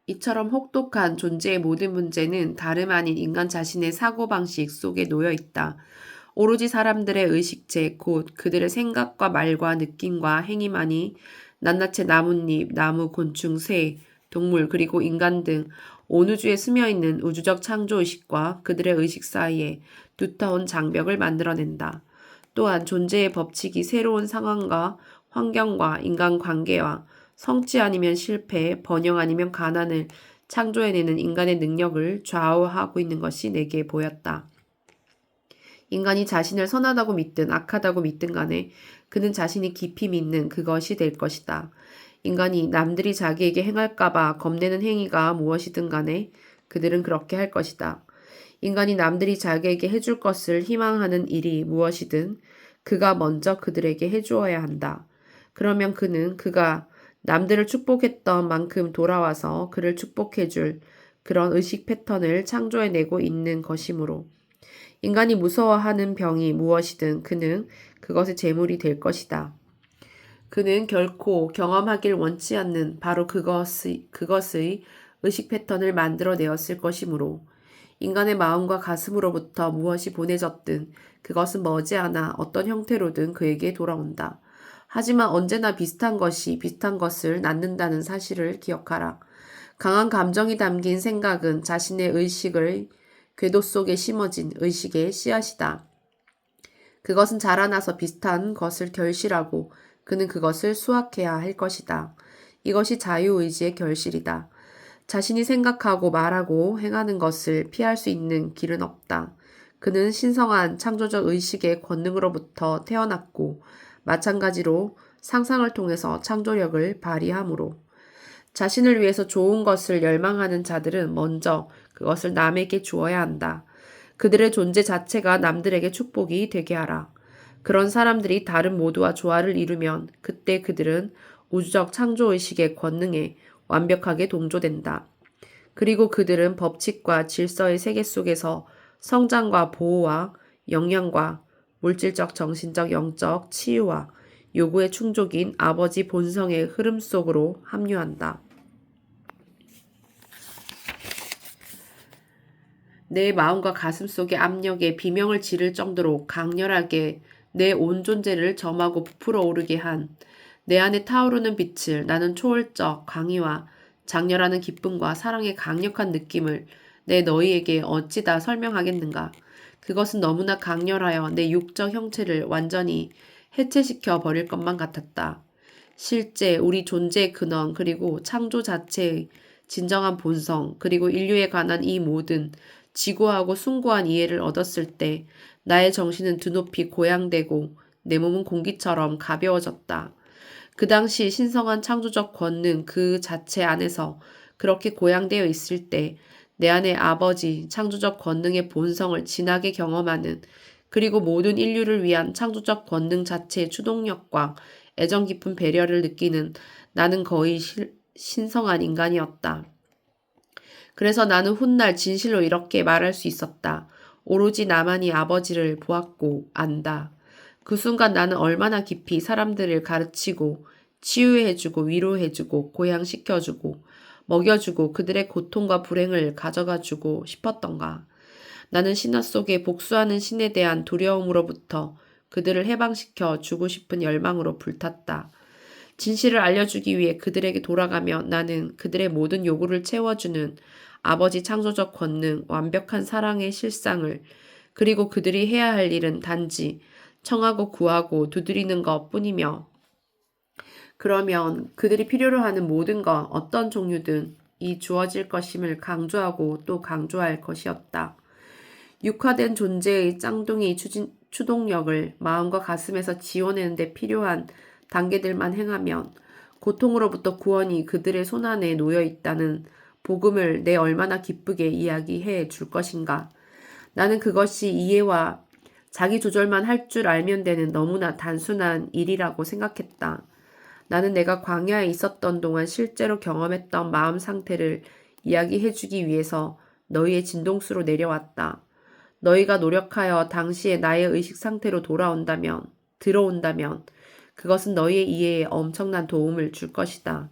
이처럼 혹독한 존재의 모든 문제는 다름 아닌 인간 자신의 사고방식 속에 놓여 있다. 오로지 사람들의 의식체, 곧 그들의 생각과 말과 느낌과 행위만이 낱낱이 나뭇잎, 나무, 곤충, 새, 동물, 그리고 인간 등 온 우주에 스며있는 우주적 창조의식과 그들의 의식 사이에 두터운 장벽을 만들어낸다. 또한 존재의 법칙이 새로운 상황과 환경과 인간관계와 성취 아니면 실패, 번영 아니면 가난을 창조해내는 인간의 능력을 좌우하고 있는 것이 내게 보였다. 인간이 자신을 선하다고 믿든 악하다고 믿든 간에 그는 자신이 깊이 믿는 그것이 될 것이다. 인간이 남들이 자기에게 행할까봐 겁내는 행위가 무엇이든 간에 그들은 그렇게 할 것이다. 인간이 남들이 자기에게 해줄 것을 희망하는 일이 무엇이든 그가 먼저 그들에게 해주어야 한다. 그러면 그는 그가 남들을 축복했던 만큼 돌아와서 그를 축복해줄 그런 의식 패턴을 창조해내고 있는 것이므로 인간이 무서워하는 병이 무엇이든 그는 그것의 제물이 될 것이다. 그는 결코 경험하길 원치 않는 바로 그것의 의식 패턴을 만들어내었을 것이므로 인간의 마음과 가슴으로부터 무엇이 보내졌든 그것은 머지않아 어떤 형태로든 그에게 돌아온다. 하지만 언제나 비슷한 것이 비슷한 것을 낳는다는 사실을 기억하라. 강한 감정이 담긴 생각은 자신의 의식의 궤도 속에 심어진 의식의 씨앗이다. 그것은 자라나서 비슷한 것을 결실하고 그는 그것을 수확해야 할 것이다. 이것이 자유의지의 결실이다. 자신이 생각하고 말하고 행하는 것을 피할 수 있는 길은 없다. 그는 신성한 창조적 의식의 권능으로부터 태어났고 마찬가지로 상상을 통해서 창조력을 발휘하므로 자신을 위해서 좋은 것을 열망하는 자들은 먼저 그것을 남에게 주어야 한다. 그들의 존재 자체가 남들에게 축복이 되게 하라. 그런 사람들이 다른 모두와 조화를 이루면 그때 그들은 우주적 창조의식의 권능에 완벽하게 동조된다. 그리고 그들은 법칙과 질서의 세계 속에서 성장과 보호와 영양과 물질적, 정신적, 영적 치유와 요구의 충족인 아버지 본성의 흐름 속으로 합류한다. 내 마음과 가슴 속의 압력에 비명을 지를 정도로 강렬하게 내 온 존재를 점하고 부풀어 오르게 한 내 안에 타오르는 빛을 나는 초월적 강의와 장렬하는 기쁨과 사랑의 강력한 느낌을 내 너희에게 어찌다 설명하겠는가. 그것은 너무나 강렬하여 내 육적 형체를 완전히 해체시켜 버릴 것만 같았다. 실제 우리 존재의 근원 그리고 창조 자체의 진정한 본성 그리고 인류에 관한 이 모든 지고하고 숭고한 이해를 얻었을 때 나의 정신은 드높이 고양되고 내 몸은 공기처럼 가벼워졌다. 그 당시 신성한 창조적 권능 그 자체 안에서 그렇게 고양되어 있을 때 내 안에 아버지 창조적 권능의 본성을 진하게 경험하는 그리고 모든 인류를 위한 창조적 권능 자체의 추동력과 애정 깊은 배려를 느끼는 나는 거의 신성한 인간이었다. 그래서 나는 훗날 진실로 이렇게 말할 수 있었다. 오로지 나만이 아버지를 보았고 안다. 그 순간 나는 얼마나 깊이 사람들을 가르치고 치유해주고 위로해주고 고양시켜주고 먹여주고 그들의 고통과 불행을 가져가주고 싶었던가. 나는 신화 속에 복수하는 신에 대한 두려움으로부터 그들을 해방시켜 주고 싶은 열망으로 불탔다. 진실을 알려주기 위해 그들에게 돌아가며 나는 그들의 모든 요구를 채워주는 아버지 창조적 권능, 완벽한 사랑의 실상을 그리고 그들이 해야 할 일은 단지 청하고 구하고 두드리는 것 뿐이며 그러면 그들이 필요로 하는 모든 것 어떤 종류든 이 주어질 것임을 강조하고 또 강조할 것이었다. 육화된 존재의 짱둥이 추동력을 마음과 가슴에서 지워내는 데 필요한 단계들만 행하면 고통으로부터 구원이 그들의 손안에 놓여 있다는 복음을 내 얼마나 기쁘게 이야기해 줄 것인가. 나는 그것이 이해와 자기 조절만 할 줄 알면 되는 너무나 단순한 일이라고 생각했다. 나는 내가 광야에 있었던 동안 실제로 경험했던 마음 상태를 이야기해 주기 위해서 너희의 진동수로 내려왔다. 너희가 노력하여 당시의 나의 의식 상태로 들어온다면 그것은 너희의 이해에 엄청난 도움을 줄 것이다.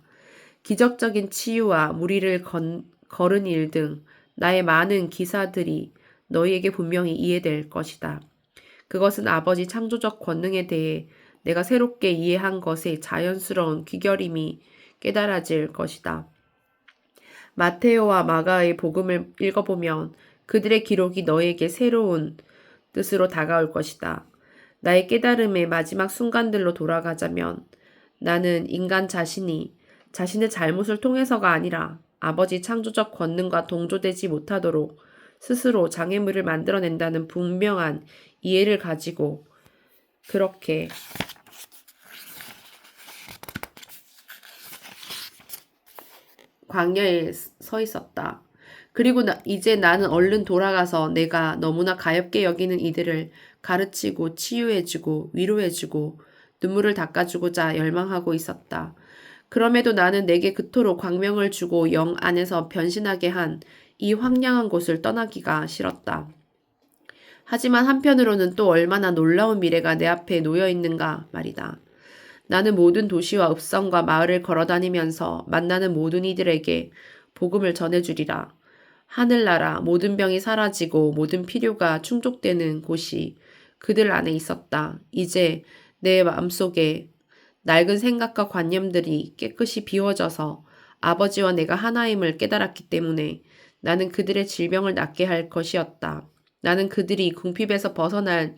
기적적인 치유와 무리를 거른 일 등 나의 많은 기사들이 너희에게 분명히 이해될 것이다. 그것은 아버지 창조적 권능에 대해 내가 새롭게 이해한 것의 자연스러운 귀결임이 깨달아질 것이다. 마테오와 마가의 복음을 읽어보면 그들의 기록이 너에게 새로운 뜻으로 다가올 것이다. 나의 깨달음의 마지막 순간들로 돌아가자면 나는 인간 자신이 자신의 잘못을 통해서가 아니라 아버지 창조적 권능과 동조되지 못하도록 스스로 장애물을 만들어낸다는 분명한 이해를 가지고 그렇게 광야에 서 있었다. 그리고 이제 나는 얼른 돌아가서 내가 너무나 가엾게 여기는 이들을 가르치고 치유해주고 위로해주고 눈물을 닦아주고자 열망하고 있었다. 그럼에도 나는 내게 그토록 광명을 주고 영 안에서 변신하게 한 이 황량한 곳을 떠나기가 싫었다. 하지만 한편으로는 또 얼마나 놀라운 미래가 내 앞에 놓여 있는가 말이다. 나는 모든 도시와 읍성과 마을을 걸어다니면서 만나는 모든 이들에게 복음을 전해주리라. 하늘나라 모든 병이 사라지고 모든 필요가 충족되는 곳이 그들 안에 있었다. 이제 내 마음속에 낡은 생각과 관념들이 깨끗이 비워져서 아버지와 내가 하나임을 깨달았기 때문에 나는 그들의 질병을 낫게 할 것이었다. 나는 그들이 궁핍에서 벗어날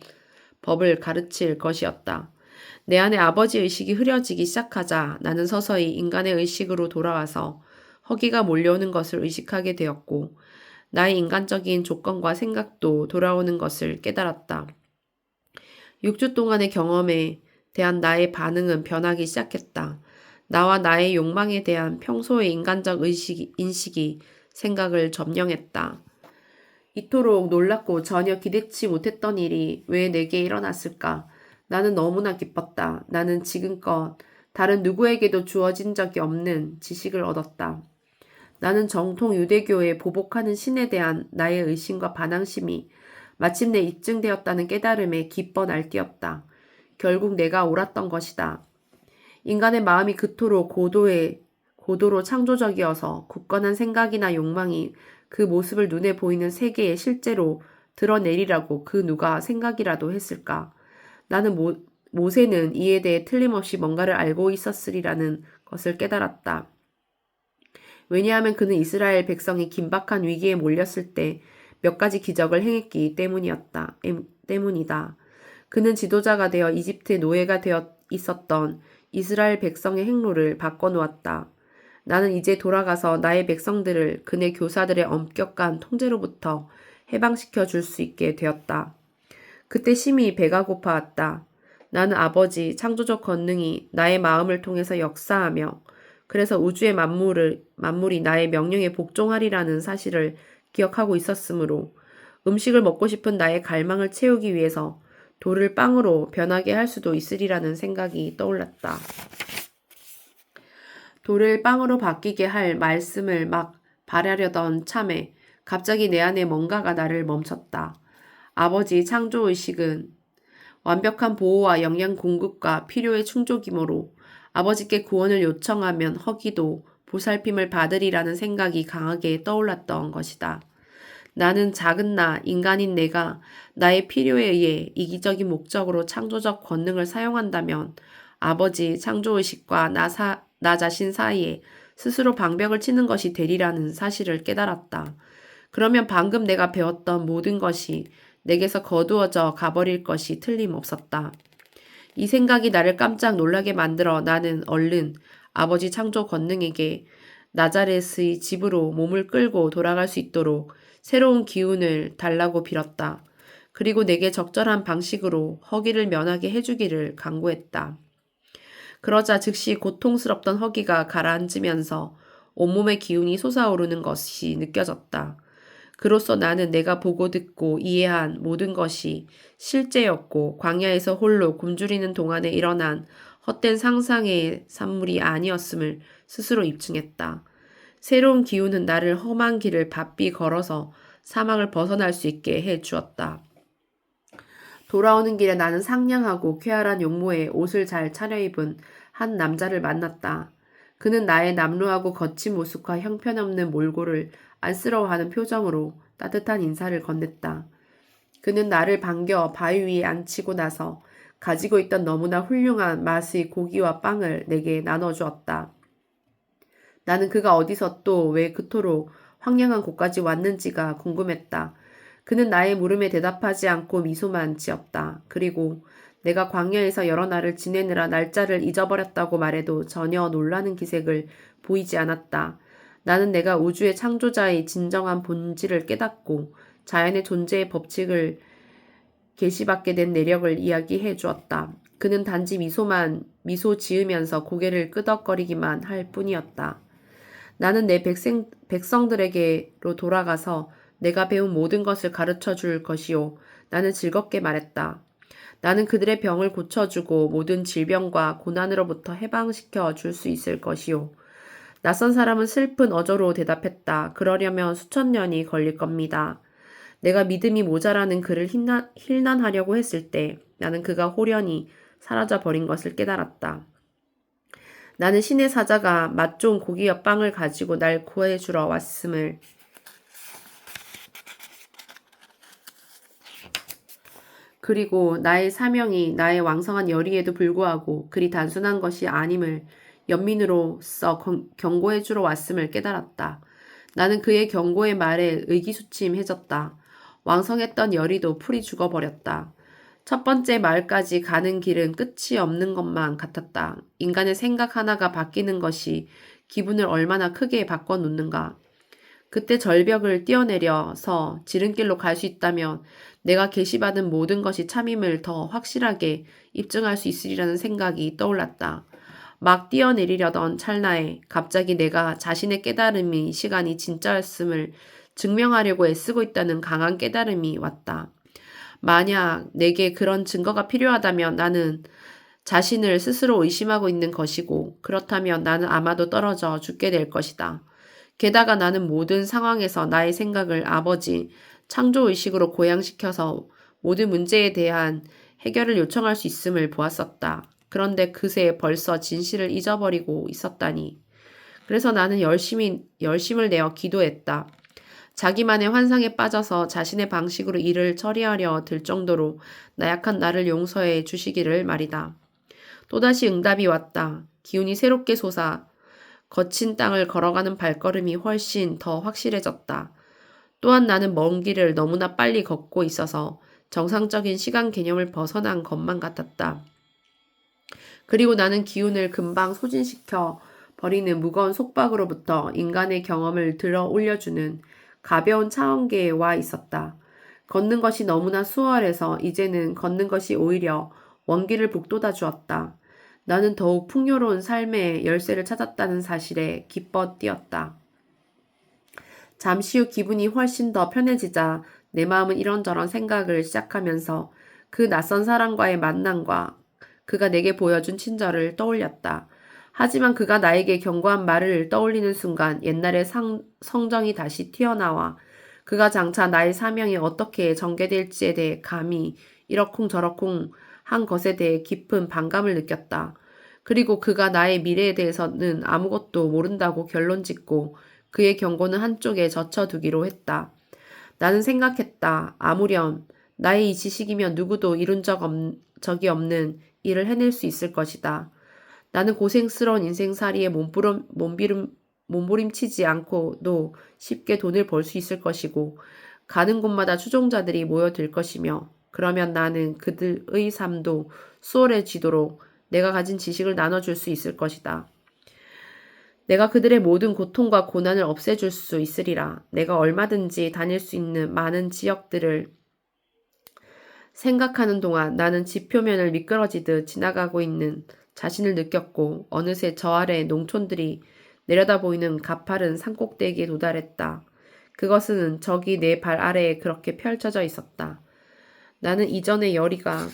법을 가르칠 것이었다. 내 안에 아버지 의식이 흐려지기 시작하자 나는 서서히 인간의 의식으로 돌아와서 허기가 몰려오는 것을 의식하게 되었고 나의 인간적인 조건과 생각도 돌아오는 것을 깨달았다. 6주 동안의 경험에 대한 나의 반응은 변하기 시작했다. 나와 나의 욕망에 대한 평소의 인간적 인식이 생각을 점령했다. 이토록 놀랍고 전혀 기대치 못했던 일이 왜 내게 일어났을까? 나는 너무나 기뻤다. 나는 지금껏 다른 누구에게도 주어진 적이 없는 지식을 얻었다. 나는 정통 유대교에 보복하는 신에 대한 나의 의심과 반항심이 마침내 입증되었다는 깨달음에 기뻐 날뛰었다. 결국 내가 옳았던 것이다. 인간의 마음이 그토록 고도로 창조적이어서 굳건한 생각이나 욕망이 그 모습을 눈에 보이는 세계에 실제로 드러내리라고 그 누가 생각이라도 했을까? 나는 모세는 이에 대해 틀림없이 뭔가를 알고 있었으리라는 것을 깨달았다. 왜냐하면 그는 이스라엘 백성이 긴박한 위기에 몰렸을 때 몇 가지 기적을 행했기 때문이다. 그는 지도자가 되어 이집트의 노예가 되어 있었던 이스라엘 백성의 행로를 바꿔놓았다. 나는 이제 돌아가서 나의 백성들을 그네 교사들의 엄격한 통제로부터 해방시켜 줄 수 있게 되었다. 그때 심히 배가 고파왔다. 나는 아버지 창조적 권능이 나의 마음을 통해서 역사하며 그래서 우주의 만물이 나의 명령에 복종하리라는 사실을 기억하고 있었으므로 음식을 먹고 싶은 나의 갈망을 채우기 위해서 돌을 빵으로 변하게 할 수도 있으리라는 생각이 떠올랐다. 돌을 빵으로 바뀌게 할 말씀을 막 바라려던 참에 갑자기 내 안에 뭔가가 나를 멈췄다. 아버지 창조의식은 완벽한 보호와 영양 공급과 필요의 충족이므로 아버지께 구원을 요청하면 허기도 보살핌을 받으리라는 생각이 강하게 떠올랐던 것이다. 나는 작은 인간인 내가 나의 필요에 의해 이기적인 목적으로 창조적 권능을 사용한다면 아버지 창조의식과 나 자신 사이에 스스로 방벽을 치는 것이 되리라는 사실을 깨달았다. 그러면 방금 내가 배웠던 모든 것이 내게서 거두어져 가버릴 것이 틀림없었다. 이 생각이 나를 깜짝 놀라게 만들어 나는 얼른 아버지 창조 권능에게 나자렛의 집으로 몸을 끌고 돌아갈 수 있도록 새로운 기운을 달라고 빌었다. 그리고 내게 적절한 방식으로 허기를 면하게 해주기를 간구했다. 그러자 즉시 고통스럽던 허기가 가라앉으면서 온몸의 기운이 솟아오르는 것이 느껴졌다. 그로써 나는 내가 보고 듣고 이해한 모든 것이 실제였고 광야에서 홀로 굶주리는 동안에 일어난 헛된 상상의 산물이 아니었음을 스스로 입증했다. 새로운 기운은 나를 험한 길을 바삐 걸어서 사막을 벗어날 수 있게 해 주었다. 돌아오는 길에 나는 상냥하고 쾌활한 용모에 옷을 잘 차려입은 한 남자를 만났다. 그는 나의 남루하고 거친 모습과 형편없는 몰골을 안쓰러워하는 표정으로 따뜻한 인사를 건넸다. 그는 나를 반겨 바위 위에 앉히고 나서 가지고 있던 너무나 훌륭한 맛의 고기와 빵을 내게 나눠주었다. 나는 그가 어디서 또 왜 그토록 황량한 곳까지 왔는지가 궁금했다. 그는 나의 물음에 대답하지 않고 미소만 지었다. 그리고 내가 광야에서 여러 날을 지내느라 날짜를 잊어버렸다고 말해도 전혀 놀라는 기색을 보이지 않았다. 나는 내가 우주의 창조자의 진정한 본질을 깨닫고 자연의 존재의 법칙을 계시받게 된 내력을 이야기해 주었다. 그는 단지 미소 지으면서 고개를 끄덕거리기만 할 뿐이었다. 나는 내 백성들에게로 돌아가서 내가 배운 모든 것을 가르쳐 줄 것이요. 나는 즐겁게 말했다. 나는 그들의 병을 고쳐주고 모든 질병과 고난으로부터 해방시켜 줄 수 있을 것이요. 낯선 사람은 슬픈 어조로 대답했다. 그러려면 수천 년이 걸릴 겁니다. 내가 믿음이 모자라는 그를 힐난하려고 했을 때 나는 그가 호련히 사라져 버린 것을 깨달았다. 나는 신의 사자가 맛 좋은 고기와 빵을 가지고 날 구해주러 왔음을 그리고 나의 사명이 나의 왕성한 열의에도 불구하고 그리 단순한 것이 아님을 연민으로서 경고해주러 왔음을 깨달았다. 나는 그의 경고의 말에 의기소침해졌다. 왕성했던 열의도 풀이 죽어버렸다. 첫 번째 마을까지 가는 길은 끝이 없는 것만 같았다. 인간의 생각 하나가 바뀌는 것이 기분을 얼마나 크게 바꿔놓는가. 그때 절벽을 뛰어내려서 지름길로 갈 수 있다면 내가 계시받은 모든 것이 참임을 더 확실하게 입증할 수 있으리라는 생각이 떠올랐다. 막 뛰어내리려던 찰나에 갑자기 내가 자신의 깨달음이 시간이 진짜였음을 증명하려고 애쓰고 있다는 강한 깨달음이 왔다. 만약 내게 그런 증거가 필요하다면 나는 자신을 스스로 의심하고 있는 것이고 그렇다면 나는 아마도 떨어져 죽게 될 것이다. 게다가 나는 모든 상황에서 나의 생각을 아버지 창조의식으로 고양시켜서 모든 문제에 대한 해결을 요청할 수 있음을 보았었다. 그런데 그새 벌써 진실을 잊어버리고 있었다니. 그래서 나는 열심을 내어 기도했다. 자기만의 환상에 빠져서 자신의 방식으로 일을 처리하려 들 정도로 나약한 나를 용서해 주시기를 말이다. 또다시 응답이 왔다. 기운이 새롭게 솟아 거친 땅을 걸어가는 발걸음이 훨씬 더 확실해졌다. 또한 나는 먼 길을 너무나 빨리 걷고 있어서 정상적인 시간 개념을 벗어난 것만 같았다. 그리고 나는 기운을 금방 소진시켜 버리는 무거운 속박으로부터 인간의 경험을 들어 올려주는 가벼운 차원계에 와 있었다. 걷는 것이 너무나 수월해서 이제는 걷는 것이 오히려 원기를 북돋아 주었다. 나는 더욱 풍요로운 삶의 열쇠를 찾았다는 사실에 기뻐 뛰었다. 잠시 후 기분이 훨씬 더 편해지자 내 마음은 이런저런 생각을 시작하면서 그 낯선 사람과의 만남과 그가 내게 보여준 친절을 떠올렸다. 하지만 그가 나에게 경고한 말을 떠올리는 순간 옛날의 성정이 다시 튀어나와 그가 장차 나의 사명이 어떻게 전개될지에 대해 감히 이러쿵저러쿵 한 것에 대해 깊은 반감을 느꼈다. 그리고 그가 나의 미래에 대해서는 아무것도 모른다고 결론짓고 그의 경고는 한쪽에 젖혀두기로 했다. 나는 생각했다. 아무렴 나의 이 지식이면 누구도 이룬 적이 없는 일을 해낼 수 있을 것이다. 나는 고생스러운 인생살이에 몸부림치지 않고도 쉽게 돈을 벌 수 있을 것이고 가는 곳마다 추종자들이 모여들 것이며 그러면 나는 그들의 삶도 수월해지도록 내가 가진 지식을 나눠줄 수 있을 것이다. 내가 그들의 모든 고통과 고난을 없애줄 수 있으리라. 내가 얼마든지 다닐 수 있는 많은 지역들을 생각하는 동안 나는 지표면을 미끄러지듯 지나가고 있는 자신을 느꼈고 어느새 저 아래 농촌들이 내려다 보이는 가파른 산꼭대기에 도달했다. 그것은 저기 내 발 아래에 그렇게 펼쳐져 있었다. 나는 이전의 열의가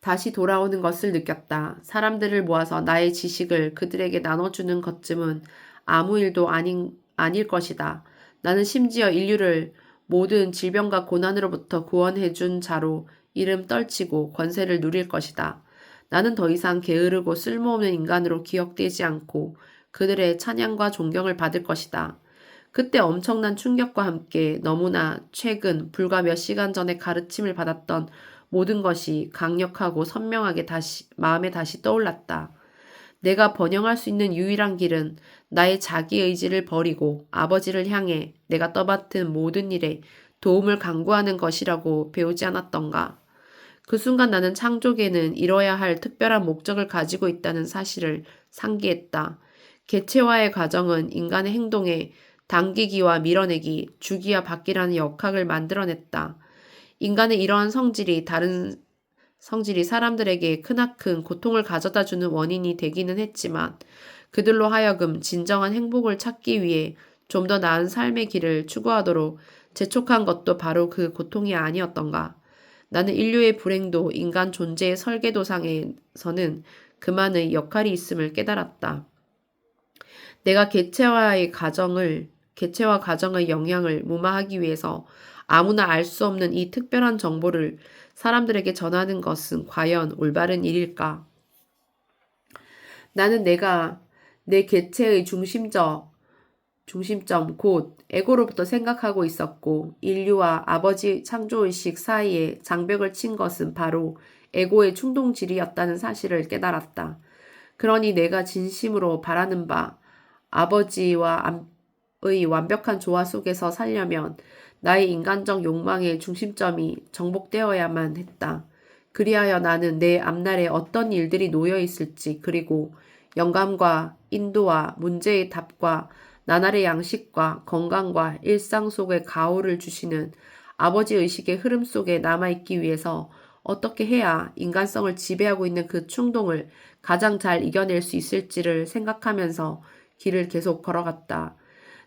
다시 돌아오는 것을 느꼈다. 사람들을 모아서 나의 지식을 그들에게 나눠주는 것쯤은 아무 일도 아닐 것이다. 나는 심지어 인류를 모든 질병과 고난으로부터 구원해준 자로 이름 떨치고 권세를 누릴 것이다. 나는 더 이상 게으르고 쓸모없는 인간으로 기억되지 않고 그들의 찬양과 존경을 받을 것이다. 그때 엄청난 충격과 함께 너무나 최근 불과 몇 시간 전에 가르침을 받았던 모든 것이 강력하고 선명하게 마음에 다시 떠올랐다. 내가 번영할 수 있는 유일한 길은 나의 자기 의지를 버리고 아버지를 향해 내가 떠맡은 모든 일에 도움을 강구하는 것이라고 배우지 않았던가. 그 순간 나는 창조계는 이뤄야 할 특별한 목적을 가지고 있다는 사실을 상기했다. 개체화의 과정은 인간의 행동에 당기기와 밀어내기, 주기와 받기라는 역학을 만들어냈다. 인간의 이러한 성질이 사람들에게 크나큰 고통을 가져다주는 원인이 되기는 했지만 그들로 하여금 진정한 행복을 찾기 위해 좀 더 나은 삶의 길을 추구하도록 재촉한 것도 바로 그 고통이 아니었던가. 나는 인류의 불행도 인간 존재의 설계도상에서는 그만의 역할이 있음을 깨달았다. 내가 개체화 과정의 영향을 무마하기 위해서 아무나 알 수 없는 이 특별한 정보를 사람들에게 전하는 것은 과연 올바른 일일까? 나는 내가 내 개체의 중심점 곧 에고로부터 생각하고 있었고 인류와 아버지 창조의식 사이에 장벽을 친 것은 바로 에고의 충동질이었다는 사실을 깨달았다. 그러니 내가 진심으로 바라는 바 아버지와의 완벽한 조화 속에서 살려면 나의 인간적 욕망의 중심점이 정복되어야만 했다. 그리하여 나는 내 앞날에 어떤 일들이 놓여 있을지 그리고 영감과 인도와 문제의 답과 나날의 양식과 건강과 일상 속의 가호를 주시는 아버지 의식의 흐름 속에 남아있기 위해서 어떻게 해야 인간성을 지배하고 있는 그 충동을 가장 잘 이겨낼 수 있을지를 생각하면서 길을 계속 걸어갔다.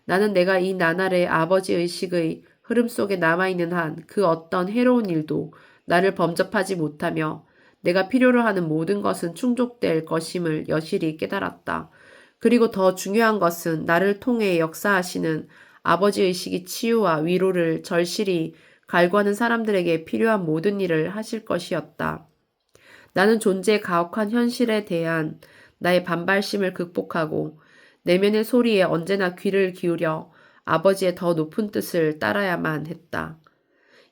나는 내가 이 나날의 아버지 의식의 흐름 속에 남아있는 한 그 어떤 해로운 일도 나를 범접하지 못하며 내가 필요로 하는 모든 것은 충족될 것임을 여실히 깨달았다. 그리고 더 중요한 것은 나를 통해 역사하시는 아버지 의식이 치유와 위로를 절실히 갈구하는 사람들에게 필요한 모든 일을 하실 것이었다. 나는 존재의 가혹한 현실에 대한 나의 반발심을 극복하고 내면의 소리에 언제나 귀를 기울여 아버지의 더 높은 뜻을 따라야만 했다.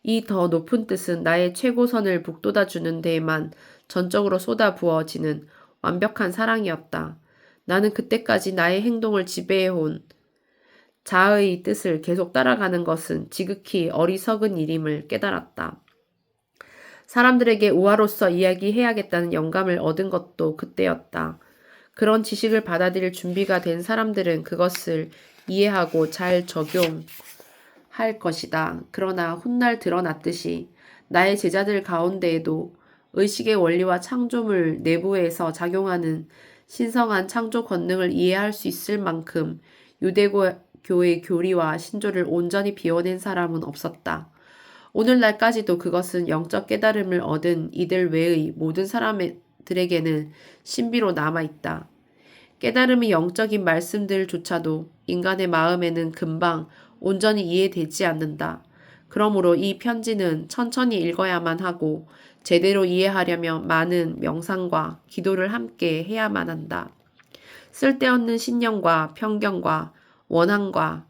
이 더 높은 뜻은 나의 최고선을 북돋아주는 데에만 전적으로 쏟아부어지는 완벽한 사랑이었다. 나는 그때까지 나의 행동을 지배해온 자아의 뜻을 계속 따라가는 것은 지극히 어리석은 일임을 깨달았다. 사람들에게 우화로서 이야기해야겠다는 영감을 얻은 것도 그때였다. 그런 지식을 받아들일 준비가 된 사람들은 그것을 이해하고 잘 적용할 것이다. 그러나 훗날 드러났듯이 나의 제자들 가운데에도 의식의 원리와 창조물 내부에서 작용하는 신성한 창조 권능을 이해할 수 있을 만큼 유대교의 교리와 신조를 온전히 비워낸 사람은 없었다. 오늘날까지도 그것은 영적 깨달음을 얻은 이들 외의 모든 사람들에게는 신비로 남아있다. 깨달음이 영적인 말씀들조차도 인간의 마음에는 금방 온전히 이해되지 않는다. 그러므로 이 편지는 천천히 읽어야만 하고 제대로 이해하려면 많은 명상과 기도를 함께 해야만 한다. 쓸데없는 신념과 편견과 원한과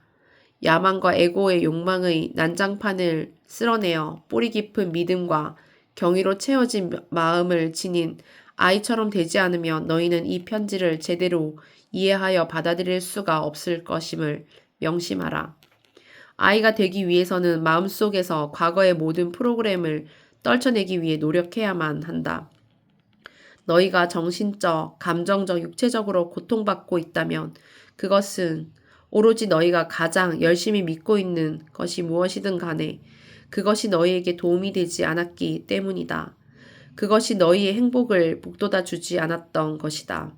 야망과 에고의 욕망의 난장판을 쓸어내어 뿌리 깊은 믿음과 경의로 채워진 마음을 지닌 아이처럼 되지 않으면 너희는 이 편지를 제대로 이해하여 받아들일 수가 없을 것임을 명심하라. 아이가 되기 위해서는 마음속에서 과거의 모든 프로그램을 떨쳐내기 위해 노력해야만 한다. 너희가 정신적, 감정적, 육체적으로 고통받고 있다면 그것은 오로지 너희가 가장 열심히 믿고 있는 것이 무엇이든 간에 그것이 너희에게 도움이 되지 않았기 때문이다. 그것이 너희의 행복을 북돋아 주지 않았던 것이다.